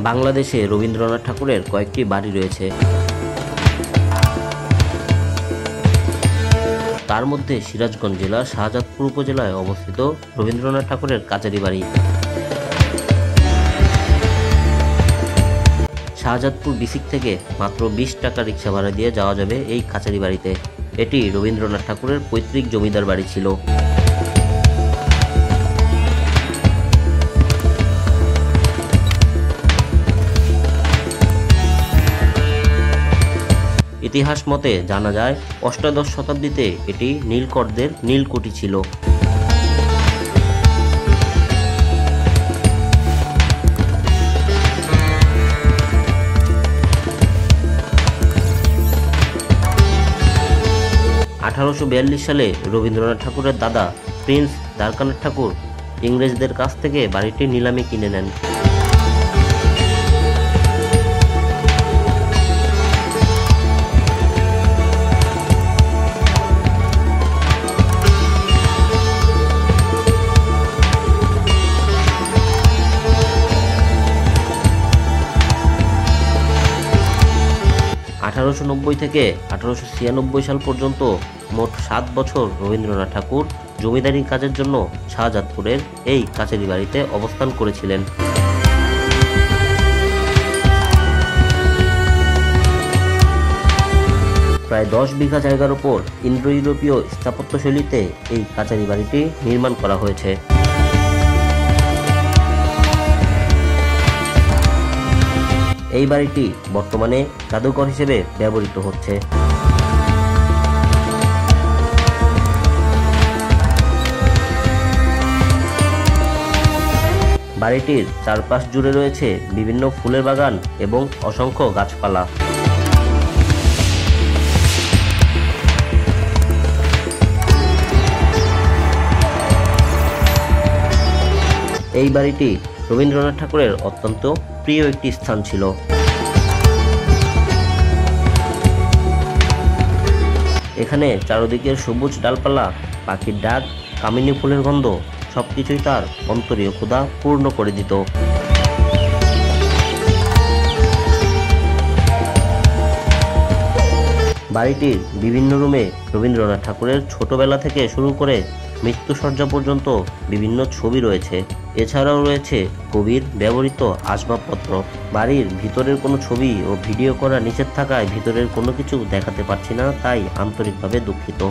বাংলাদেশে রবীন্দ্রনাথ ঠাকুরের কয়েকটি বাড়ি রয়েছে। তার মধ্যে সিরাজগঞ্জ জেলার শাহজাদপুর উপজেলায় অবস্থিত রবীন্দ্রনাথ ঠাকুরের কাচারি বাড়ি। শাহজাদপুর ডিস্ট্রিক্ট থেকে মাত্র 20 টাকা রিক্সা ভাড়া দিয়ে যাওয়া যাবে এই কাচারি বাড়িতে। এটি রবীন্দ্রনাথ ঠাকুরের পৈতৃক জমিদার বাড়ি ছিল। ইতিহাস মতে জানা যায়, অষ্টাদশ শতাব্দীতে এটি নীলকরদের নীলকুঠি ছিল। সালে রবীন্দ্রনাথ ঠাকুরের দাদা প্রিন্স দ্বারকানাথ ঠাকুর ইংরেজদের কাছ থেকে বাড়িটি নিলামে কিনে নেন। থেকে 1896 সাল পর্যন্ত মোট 7 বছর রবীন্দ্রনাথ ঠাকুর জমিদারি কাজের জন্য শাহজাদপুরের এই কাচারি বাড়িতে অবস্থান করেছিলেন। প্রায় 10 বিঘা জায়গার উপর ইন্ডো ইউরোপীয় স্থাপত্যশৈলীতে এই কাচারি বাড়িটি নির্মাণ করা হয়েছে। এই বাড়িটি বর্তমানে জাদুঘর হিসেবে ব্যবহৃত হচ্ছে। বাড়িটির চারপাশ জুড়ে রয়েছে বিভিন্ন ফুলের বাগান এবং অসংখ্য গাছপালা। এই বাড়িটি রবীন্দ্রনাথ ঠাকুরের অত্যন্ত প্রিয় একটি স্থান ছিল। এখানে চারদিকের সবুজ ডালপালা, পাখির ডাক, কামিনী ফুলের গন্ধ সবকিছুই তার অন্তরীয় ক্ষুধা পূর্ণ করে দিত। বাড়িটির বিভিন্ন রুমে রবীন্দ্রনাথ ঠাকুরের ছোটবেলা থেকে শুরু করে মৃত্যুসজ্জা পর্যন্ত বিভিন্ন ছবি রয়েছে। এছাড়াও রয়েছে কবির ব্যবহৃত আসবাবপত্র। বাড়ির ভিতরের কোনো ছবি ও ভিডিও করা নিষেধ থাকায় ভিতরের কোনো কিছু দেখাতে পারছি না, তাই আন্তরিকভাবে দুঃখিত।